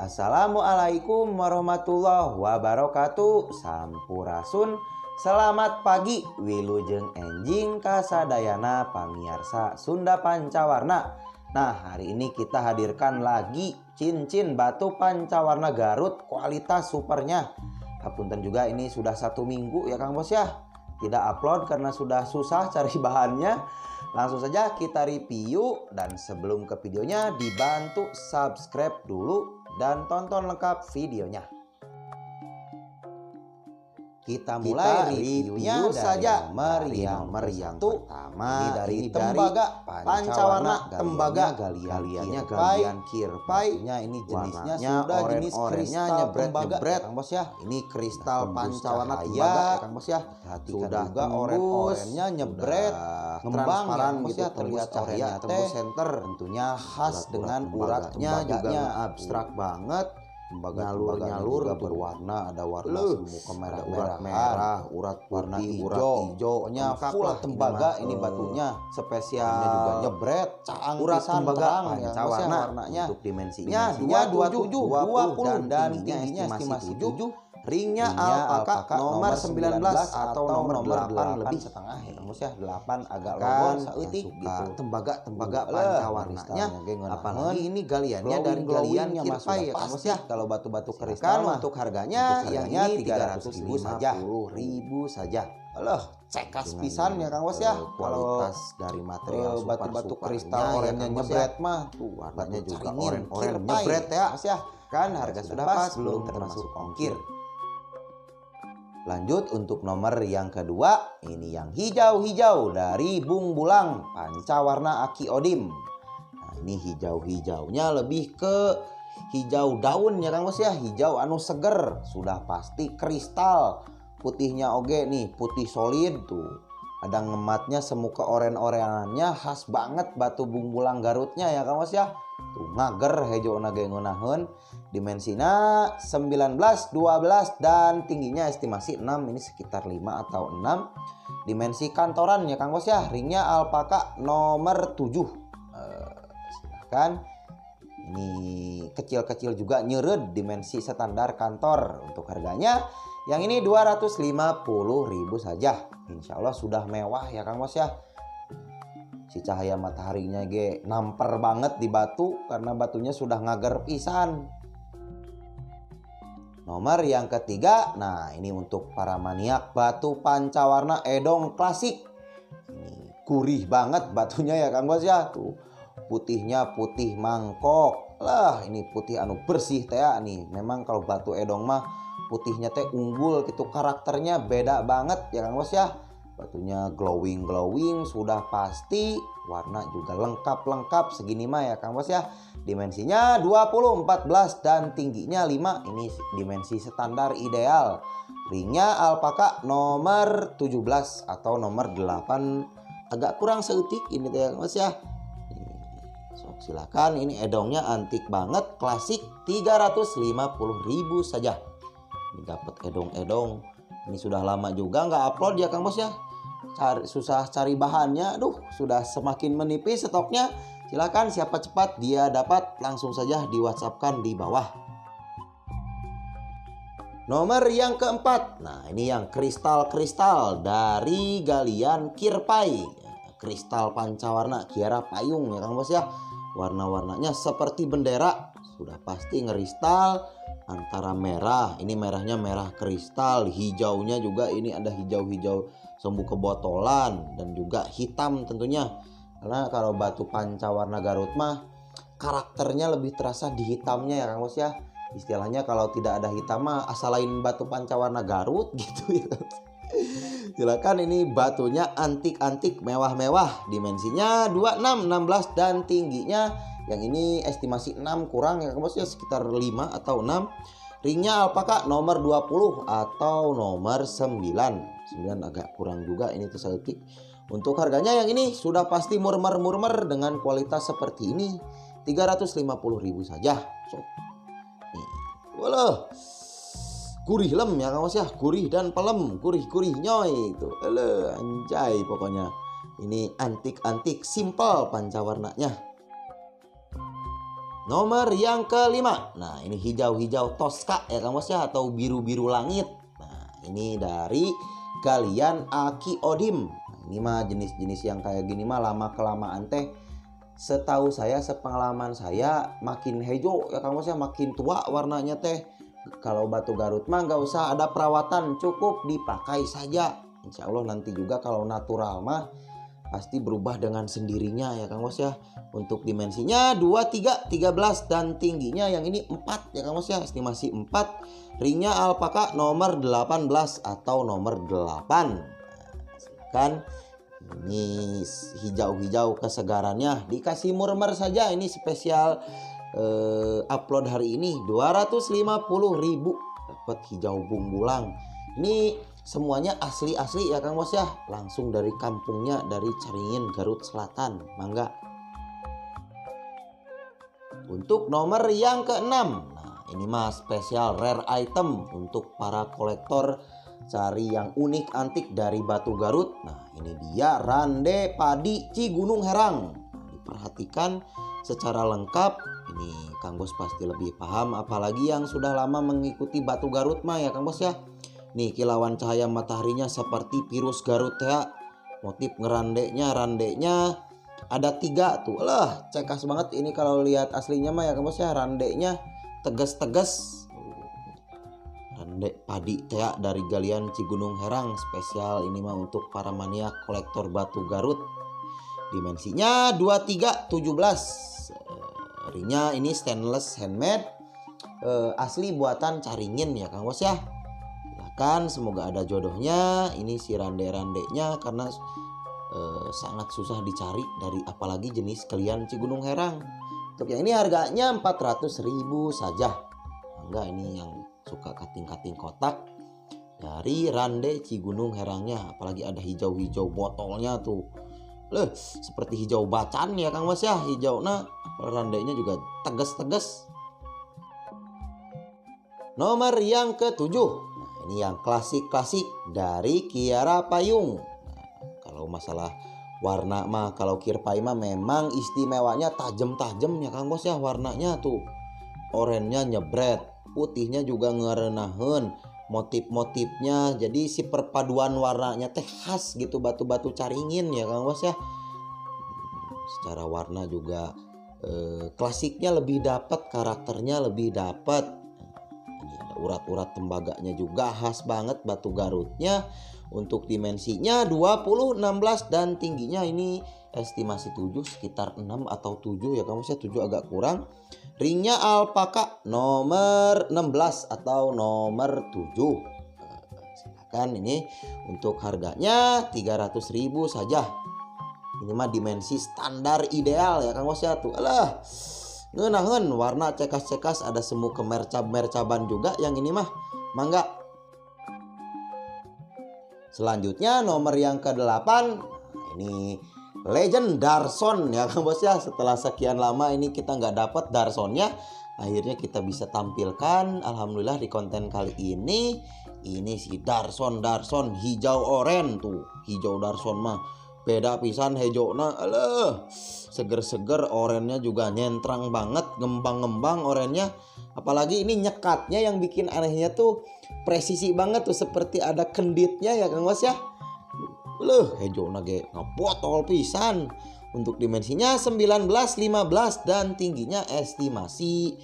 Assalamualaikum warahmatullahi wabarakatuh. Sampurasun. Selamat pagi wilujeng enjing kasadayana pamiarsa Sunda Pancawarna. Nah, hari ini kita hadirkan lagi cincin batu pancawarna Garut kualitas supernya. Hapunten juga ini sudah 1 minggu ya Kang Bos ya. Tidak upload karena sudah susah cari bahannya. Langsung saja kita review, dan sebelum ke videonya dibantu subscribe dulu dan tonton lengkap videonya. Kita mulai reviewnya saja. Nomor yang pertama dari tembaga pancawarna tembaga galiannya galian kirpai. Ini jenisnya sudah jenis kristal nyebret Kang Bos ya. Ini kristal pancawarna tembaga Kang Bos ya. Sudah juga oren-orennya nyebret transparan gitu, terlihat cahaya tembus center. Tentunya khas dengan uratnya juga abstrak banget. Nyalur berwarna, ada warna muka merah, urat warna hijau, hijaunya full tembaga. Ini batunya spesialnya juga nyebret, caang urat tembaga pancawarna. Warnanya untuk dimensinya 27, 20 dan tingginya estimasi 7. Ringnya alpaka nomor 19 atau nomor 8 lebih setengah ya Kang Bos ya. 8 agak lobon saeutik gitu. Tembaga pancawarnanya. Apalagi ini galiannya dari galian kirpai ya Kang Bos ya. Kalau batu-batu kristal untuk harganya yang ini 350.000 saja. Loh, cekas pisan ya Kang Bos ya. Kualitas dari material batu-batu kristal orennya nyebret mah tuh warnanya juga oren nyebret ya Mas ya. Kan harga sudah pas belum termasuk ongkir. Lanjut untuk nomor yang kedua, ini yang hijau-hijau dari Bung Bulang pancawarna Aki Odim. Nah, ini hijau-hijaunya lebih ke hijau daun ya Kang Bos ya, hijau anu seger, sudah pasti kristal. Putihnya oge nih, putih solid tuh. Ada ngematnya semuka oren-orenannya, khas banget batu Bung Bulang Garutnya ya Kang Bos ya. Tuh ngager hejo nage ngunaheun. Dimensinya 19, 12 dan tingginya estimasi 6, ini sekitar 5 atau 6. Dimensi kantoran ya Kang Bos ya. Ringnya alpaka nomor 7. Silahkan. Ini kecil-kecil juga nyeret, dimensi standar kantor. Untuk harganya yang ini 250.000 saja. Insya Allah sudah mewah ya Kang Bos ya. Si cahaya mataharinya ge namper banget di batu karena batunya sudah ngager pisan. Nomor yang ketiga, nah ini untuk para maniak batu pancawarna edong klasik. Ini gurih banget batunya ya Kang Bos ya. Tuh putihnya putih mangkok. Lah ini putih anu bersih teh nih. Memang kalau batu edong mah putihnya teh unggul gitu, karakternya beda banget ya Kang Bos ya. Batunya glowing sudah pasti, warna juga lengkap segini mah ya Kang Bos ya. Dimensinya 20, 14 dan tingginya 5, ini dimensi standar ideal. Ringnya alpaka nomor 17 atau nomor 8, agak kurang seutik ini ya Kang Bos ya. Sok silakan, ini edongnya antik banget, klasik, 350.000 saja. Ini dapat edong-edong. Ini sudah lama juga nggak upload ya Kang Bos ya. Susah cari bahannya. Aduh, sudah semakin menipis stoknya. Silakan siapa cepat dia dapat, langsung saja di WhatsApp-kan di bawah. Nomor yang keempat. Nah, ini yang kristal-kristal dari galian kirpai. Kristal pancawarna Kiara Payung ya Kang Bos ya. Warna-warnanya seperti bendera. Sudah pasti ngeristal antara merah, ini merahnya merah kristal, hijaunya juga ini ada hijau-hijau sembuh kebotolan dan juga hitam tentunya. Karena kalau batu pancawarna Garut mah karakternya lebih terasa di hitamnya ya Kang Bos ya. Istilahnya kalau tidak ada hitam mah asalain batu pancawarna Garut gitu ya. Silakan, ini batunya antik-antik mewah-mewah. Dimensinya 26, 16 dan tingginya yang ini estimasi 6 kurang ya Kang Bos ya, sekitar 5 atau 6. Ringnya alpaka nomor 20 atau nomor 9. 9 agak kurang juga ini tuh seetik. Untuk harganya yang ini sudah pasti murmer dengan kualitas seperti ini, 350.000 saja. So, nih. Walah. Gurih lem ya Kang Bos ya, gurih dan pelem, gurih nyoy itu. Anjay pokoknya. Ini antik-antik simple pancawarnanya. Nomor yang kelima, nah ini hijau-hijau Tosca ya Kang Bos ya, atau biru-biru langit. Nah ini dari galian Aki Odim. Nah, ini mah jenis-jenis yang kayak gini mah lama kelamaan teh, setahu saya, sepengalaman saya, makin hijau ya Kang Bos ya, makin tua warnanya teh. Kalau batu Garut mah nggak usah ada perawatan, cukup dipakai saja. Insya Allah nanti juga kalau natural mah pasti berubah dengan sendirinya ya Kang Bos ya. Untuk dimensinya 2, 3, 13 dan tingginya yang ini 4 ya Kang Bos ya, estimasi 4. Ringnya alpaka nomor 18 atau nomor 8. Silakan. Ini hijau-hijau kesegarannya, dikasih murmer saja. Ini spesial upload hari ini 250.000 dapat hijau bungbulang. Ini semuanya asli-asli ya Kang Bos ya, langsung dari kampungnya, dari Caringin, Garut Selatan. Mangga. Untuk nomor yang ke-6, nah ini mah spesial rare item untuk para kolektor cari yang unik antik dari batu Garut. Nah ini dia Rande Padi Cigunung Herang. Nah, diperhatikan secara lengkap, ini Kang Bos pasti lebih paham, apalagi yang sudah lama mengikuti batu Garut mah ya Kang Bos ya. Nih kilauan cahaya mataharinya seperti virus Garut ya. Motif randenya ada 3 tuh. Lah, cekas banget ini kalau lihat aslinya mah ya Kang Bos ya. Randenya tegas-tegas. Rande Padi teh dari galian Cigunung Herang, spesial ini mah untuk para maniak kolektor batu Garut. Dimensinya 23, 17. Ringnya ini stainless handmade, asli buatan Caringin ya Kang Bos ya. Kan semoga ada jodohnya. Ini si rande-randenya karena sangat susah dicari dari apalagi jenis galian Cigunung Herang. Untuk yang ini harganya 400.000 saja. Enggak, ini yang suka kating-kating kotak dari rande Cigunung Herangnya, apalagi ada hijau-hijau botolnya tuh. Loh, seperti hijau bacan ya Kang Bos ya, hijau nah randenya juga tegas-tegas. Nomor yang ke-7. Ini yang klasik-klasik dari Kiara Payung. Nah, kalau masalah warna mah, kalau Kirpai mah memang istimewanya tajam-tajam ya Kang Bos ya, warnanya tuh. Oranye nyebret, putihnya juga ngerenahen, motif-motifnya. Jadi si perpaduan warnanya teh khas gitu, batu-batu Caringin ya Kang Bos ya. Secara warna juga klasiknya lebih dapat, karakternya lebih dapat. Urat-urat tembaganya juga khas banget batu Garutnya. Untuk dimensinya 20, 16 dan tingginya ini estimasi 7, sekitar 6 atau 7 ya Kang Bos ya, 7 agak kurang. Ringnya alpaka nomor 16 atau nomor 7. Silakan. Ini untuk harganya 300.000 saja. Ini mah dimensi standar ideal ya Kang Bos ya tuh. Alah, ngenahen warna cekas-cekas, ada semu kemercab-mercaban juga yang ini mah. Mangga. Selanjutnya nomor yang ke-8. Ini legend Darson ya Kang Bos ya. Setelah sekian lama ini kita nggak dapat Darsonnya, akhirnya kita bisa tampilkan alhamdulillah di konten kali ini. Ini si Darson hijau oren tuh. Hijau Darson mah beda pisan hijaunya. Alah, seger-seger, orennya juga nyentrang banget, ngembang-ngembang orennya. Apalagi ini nyekatnya yang bikin anehnya tuh presisi banget tuh, seperti ada kenditnya ya Kang Bos ya. Loh, hijaunya ge ngepotol pisan. Untuk dimensinya 19, 15 dan tingginya estimasi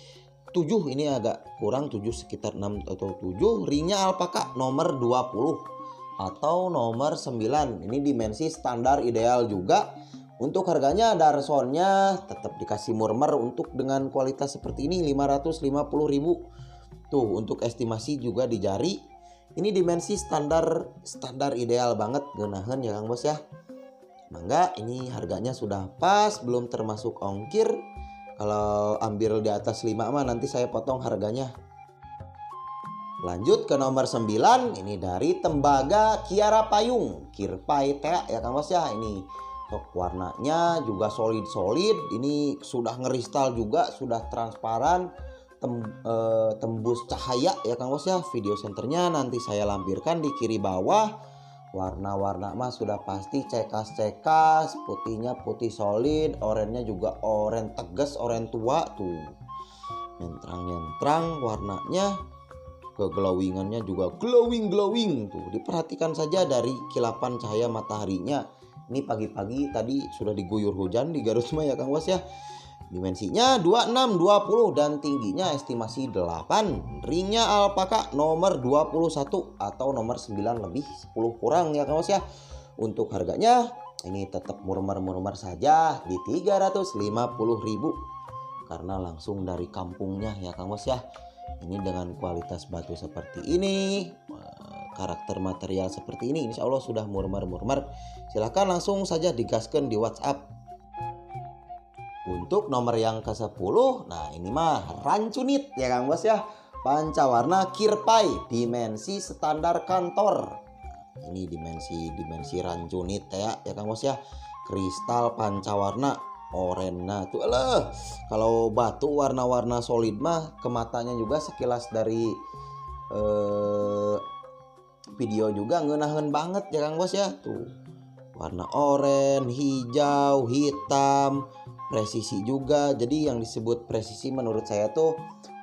7. Ini agak kurang 7, sekitar 6 atau 7. Ringnya alpaka nomor 20 atau nomor 9. Ini dimensi standar ideal juga. Untuk harganya Darsonnya tetap dikasih murmer untuk dengan kualitas seperti ini 550.000. Tuh, untuk estimasi juga di jari. Ini dimensi standar ideal banget geunaheun ya Kang Bos ya. Mangga, ini harganya sudah pas, belum termasuk ongkir. Kalau ambil di atas 5 mah nanti saya potong harganya. Lanjut ke nomor 9. Ini dari tembaga Kiara Payung, Kirpai teh ya Kang Bos ya. Ini warnanya juga solid. Ini sudah ngeristal juga, sudah transparan, tembus cahaya ya Kang Bos ya. Video senternya nanti saya lampirkan di kiri bawah. Warna-warna mah sudah pasti cekas-cekas, putihnya putih solid, oranye juga oranye tegas, oranye tua tuh. Nentrang-nentrang warnanya, keglowingannya juga glowing tuh. Diperhatikan saja dari kilapan cahaya mataharinya. Ini pagi-pagi tadi sudah diguyur hujan di Garut mah ya Kang Bos ya. Dimensinya 26, 20 dan tingginya estimasi 8. Ringnya alpaka nomor 21 atau nomor 9 lebih 10 kurang ya Kang Bos ya. Untuk harganya ini tetap murmer-murmer saja di 350.000 karena langsung dari kampungnya ya Kang Bos ya. Ini dengan kualitas batu seperti ini, karakter material seperti ini, insya Allah sudah murmer. Silahkan langsung saja digaskan di WhatsApp. Untuk nomor yang ke-10, nah ini mah rancunit ya Kang Bos ya. Pancawarna kirpai, dimensi standar kantor. Ini dimensi rancunit ya Kang Bos ya. Kristal pancawarna oranye tuh. Kalau batu warna-warna solid mah kematanya juga sekilas dari video juga ngeunaheun banget ya Kang Bos ya. Tuh. Warna oranye, hijau, hitam, presisi juga. Jadi yang disebut presisi menurut saya tuh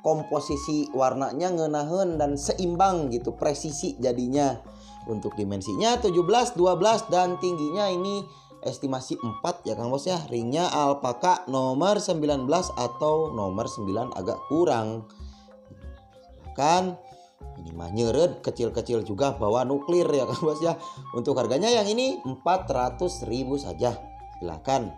komposisi warnanya ngeunaheun dan seimbang gitu, presisi jadinya. Untuk dimensinya 17, 12 dan tingginya ini estimasi 4 ya Kang Bos ya. Ringnya alpaka nomor 19 atau nomor 9 agak kurang. Kan ini mah nyeret, kecil-kecil juga bawa nuklir ya Kang Bos ya. Untuk harganya yang ini 400.000 saja. Silakan.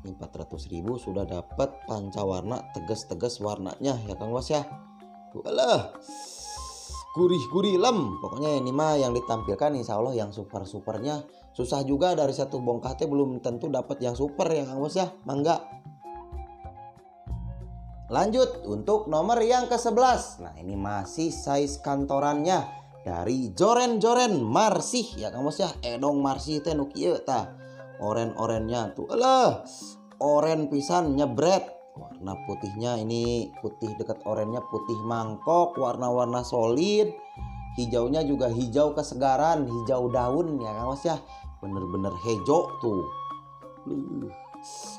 400.000 sudah dapat pancawarna tegas-tegas warnanya ya Kang Bos ya. Tuh gurih-gurih lem. Pokoknya ini mah yang ditampilkan insya Allah yang super-supernya. Susah juga dari satu bongkah teh belum tentu dapat yang super ya Kang Bos ya. Mangga. Lanjut untuk nomor yang ke-11. Nah ini masih size kantorannya dari joren-joren Marsih ya Kang Bos ya. Edong Marsih teh nu kieu tah. Oren-orennya tuh oren pisan nyebret. Warna putihnya ini putih dekat orennya putih mangkok, warna-warna solid. Hijaunya juga hijau kesegaran, hijau daun ya Kang Bos ya. Bener-bener hejo tuh.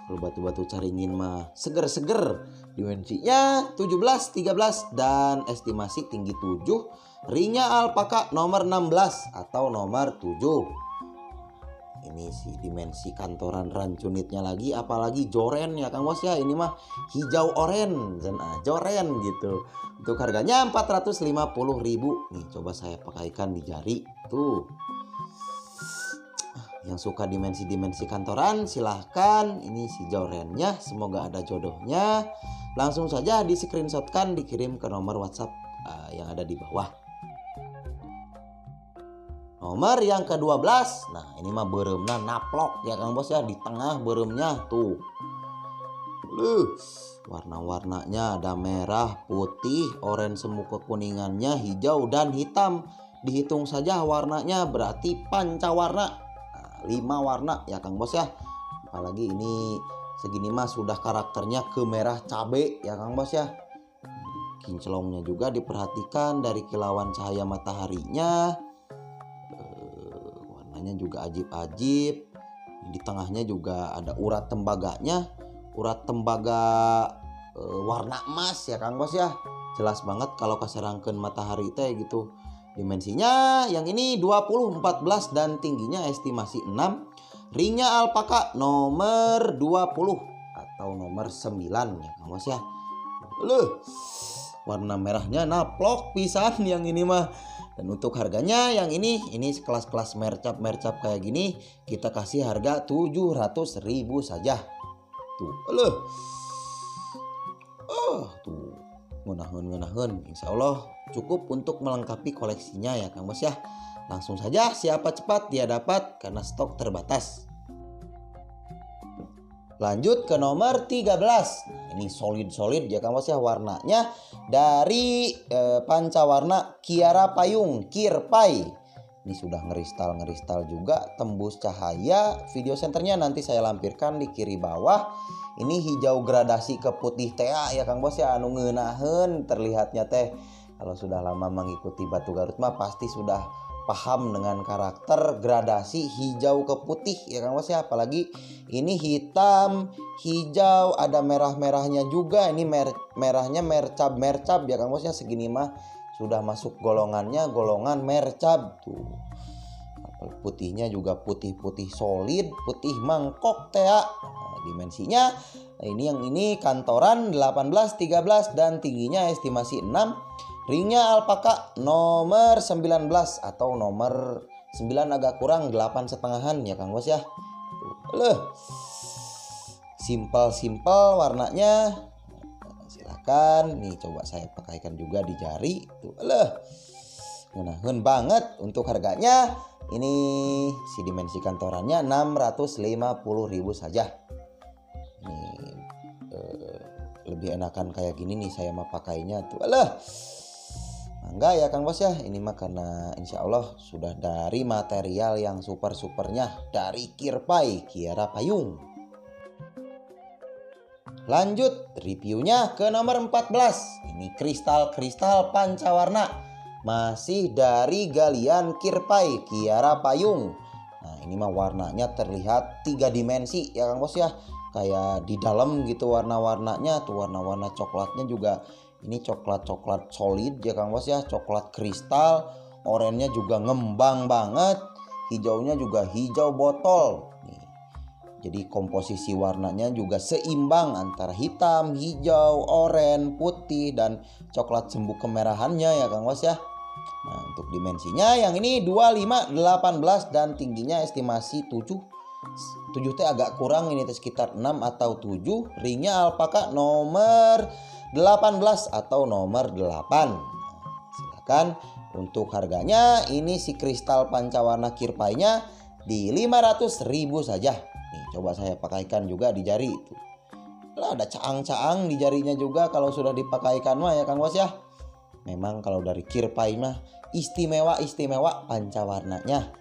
Kalau batu-batu caringin mah seger-seger. Dimensinya 17, 13 dan estimasi tinggi 7. Ringnya alpaka nomor 16 atau nomor 7. Ini si dimensi kantoran rancunitnya lagi, apalagi joren ya Kang Bos ya. Ini mah hijau oren, joren gitu. Untuk harganya 450.000. Nih coba saya pakaikan di jari tuh. Yang suka dimensi-dimensi kantoran silahkan. Ini si jorennya, semoga ada jodohnya. Langsung saja di screenshotkan, dikirim ke nomor WhatsApp yang ada di bawah. Nomor yang ke-12. Nah ini mah beuremna naplok ya Kang Bos ya. Di tengah beuremnya tuh. Warna-warnanya ada merah, putih, oranye semu kekuningannya, hijau dan hitam. Dihitung saja warnanya berarti pancawarna. Nah, 5 warna ya Kang Bos ya. Apalagi ini segini mah sudah karakternya kemerah cabe ya Kang Bos ya. Kinclongnya juga diperhatikan dari kilauan cahaya mataharinya. Warnanya juga ajib-ajib. Di tengahnya juga ada urat tembaganya. Urat tembaga warna emas ya Kang Bos ya. Jelas banget kalau kasarangkeun matahari teh gitu. Dimensinya yang ini 20, 14 dan tingginya estimasi 6. Ringnya alpaka nomor 20 atau nomor 9 ya Kang Bos ya. Warna merahnya naplok pisan yang ini mah. Dan untuk harganya yang ini kelas-kelas mercap kayak gini kita kasih harga 700.000 saja. Tuh. Tuh. Ngeunahun. Insya Allah cukup untuk melengkapi koleksinya ya Kang Bos ya. Langsung saja siapa cepat dia dapat karena stok terbatas. Lanjut ke nomor 13. Nah, ini solid ya Kang Bos ya, warnanya dari pancawarna Kiara Payung Kirpai. Ini sudah ngeristal juga, tembus cahaya. Video senternya nanti saya lampirkan di kiri bawah. Ini hijau gradasi ke putih teh ya Kang Bos ya, anu ngeunaheun terlihatnya teh. Kalau sudah lama mengikuti Batu Garut mah pasti sudah paham dengan karakter gradasi hijau ke putih ya Kang Bos ya. Apalagi ini hitam, hijau, ada merah-merahnya juga. Ini merahnya mercab ya Kang Bos ya. Segini mah sudah masuk golongannya golongan mercab tuh. Putihnya juga putih-putih solid, putih mangkok teh. Nah, dimensinya yang ini kantoran 18, 13 dan tingginya estimasi 6. Ringnya alpaka nomor 19 atau nomor 9 agak kurang 8 setengahan ya Kang Bos ya. Simpel warnanya. Silakan nih, coba saya pakaikan juga di jari tuh. Ngenaheun banget. Untuk harganya ini si dimensi kantorannya 650.000 saja. Ini lebih enakan kayak gini nih saya mah pakainya tuh. Enggak ya Kang Bos ya. Ini mah karena insya Allah sudah dari material yang super-supernya dari Kirpai Kiara Payung. Lanjut reviewnya ke nomor 14. Ini kristal pancawarna. Masih dari galian Kirpai Kiara Payung. Nah ini mah warnanya terlihat 3 dimensi ya Kang Bos ya. Kayak di dalam gitu warna-warnanya tuh. Warna-warna coklatnya juga ini coklat solid ya Kang Bos ya. Coklat kristal. Oranye juga ngembang banget. Hijaunya juga hijau botol. Jadi komposisi warnanya juga seimbang antara hitam, hijau, oranye, putih, dan coklat sembuk kemerahannya ya Kang Bos ya. Nah untuk dimensinya yang ini 25, 18 dan tingginya estimasi 7 teh agak kurang, ini teh sekitar 6 atau 7. Ringnya alpaka nomor 18 atau nomor 8. Silakan. Untuk harganya ini si kristal pancawarna Kirpainya di 500.000 saja. Nih coba saya pakaikan juga di jari itu. Ada caang-caang di jarinya juga kalau sudah dipakaikan mah ya Kang Bos ya. Memang kalau dari Kirpai mah istimewa pancawarnanya.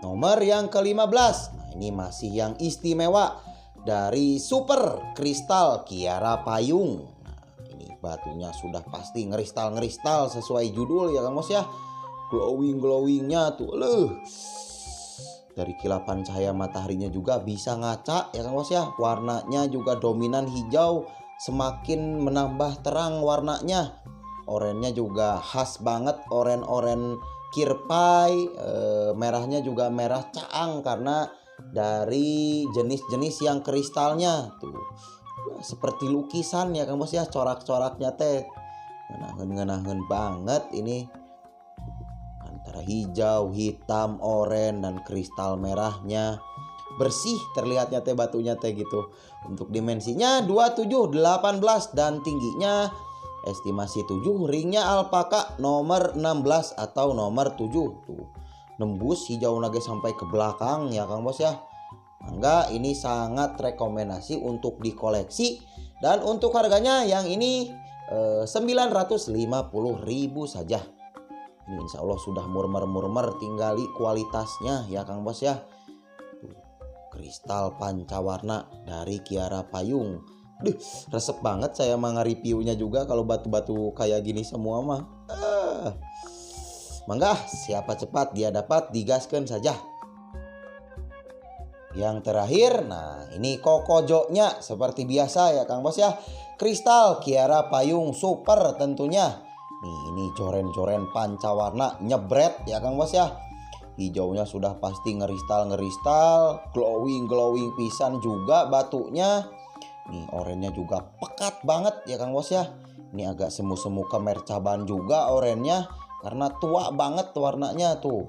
Nomor yang ke-15. Nah ini masih yang istimewa dari Super Kristal Kiara Payung. Nah ini batunya sudah pasti ngeristal sesuai judul ya Kang Bos ya. Glowingnya tuh dari kilapan cahaya mataharinya juga bisa ngaca ya Kang Bos ya. Warnanya juga dominan hijau, semakin menambah terang warnanya. Oranye juga khas banget, oranye Kirpai. Merahnya juga merah caang karena dari jenis-jenis yang kristalnya tuh seperti lukisan ya Kang Bos ya. Corak-coraknya teh ngenaheun banget ini. Antara hijau, hitam, oranye dan kristal merahnya. Bersih terlihatnya teh batunya teh gitu. Untuk dimensinya 27, 18 dan tingginya estimasi 7. Ringnya alpaka nomor 16 atau nomor 7 tuh. Nembus hijau nage sampai ke belakang ya Kang Bos ya. Mangga ini sangat rekomendasi untuk dikoleksi. Dan untuk harganya yang ini 950.000 saja. Ini insya Allah sudah murmer tinggali kualitasnya ya Kang Bos ya. Tuh, kristal pancawarna dari Kiara Payung. Resep banget saya mah nge-reviewnya juga kalau batu-batu kayak gini semua mah. Mangga siapa cepat dia dapat, digaskeun saja. Yang terakhir, nah ini kokojoknya seperti biasa ya Kang Bos ya. Kristal Kiara Payung Super tentunya. Nih ini joren-joren pancawarna nyebret ya Kang Bos ya. Hijaunya sudah pasti ngeristal, glowing pisan juga batunya. Nih oranye juga pekat banget ya Kang Bos ya. Ini agak semu-semu kemercaban juga oranye karena tua banget warnanya tuh.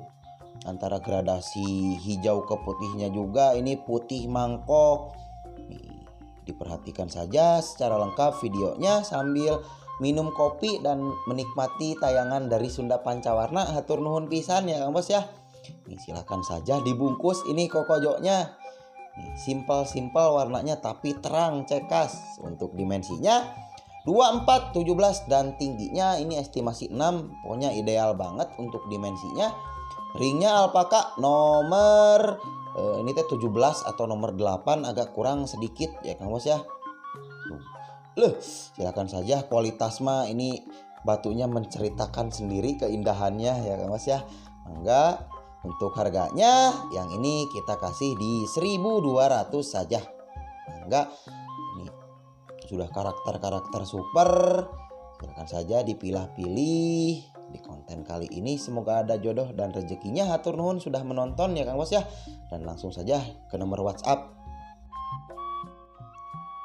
Antara gradasi hijau ke putihnya juga ini putih mangkok. Nih, diperhatikan saja secara lengkap videonya sambil minum kopi dan menikmati tayangan dari Sunda Pancawarna. Hatur nuhun pisan ya Kang Bos ya. Nih silakan saja dibungkus ini kokojoknya. Nih simpel warnanya tapi terang cekas. Untuk dimensinya 24, 17 dan tingginya ini estimasi 6. Pokoknya ideal banget untuk dimensinya. Ringnya alpaka nomor ini teh 17 atau nomor 8 agak kurang sedikit ya Kang Bos ya. Silakan saja kualitas mah ini batunya menceritakan sendiri keindahannya ya Kang Mas ya. Mangga untuk harganya yang ini kita kasih di 1.200 saja. Mangga, ini sudah karakter-karakter super. Silakan saja dipilah-pilih di konten kali ini. Semoga ada jodoh dan rezekinya. Hatur nuhun sudah menonton ya Kang Bos ya. Dan langsung saja ke nomor WhatsApp.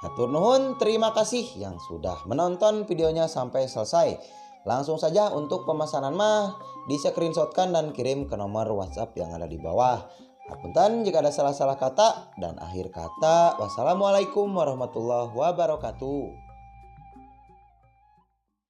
Hatur nuhun, terima kasih yang sudah menonton videonya sampai selesai. Langsung saja untuk pemesanan mah di screenshotkan dan kirim ke nomor WhatsApp yang ada di bawah. Hapunten jika ada salah-salah kata dan akhir kata. Wassalamualaikum warahmatullahi wabarakatuh.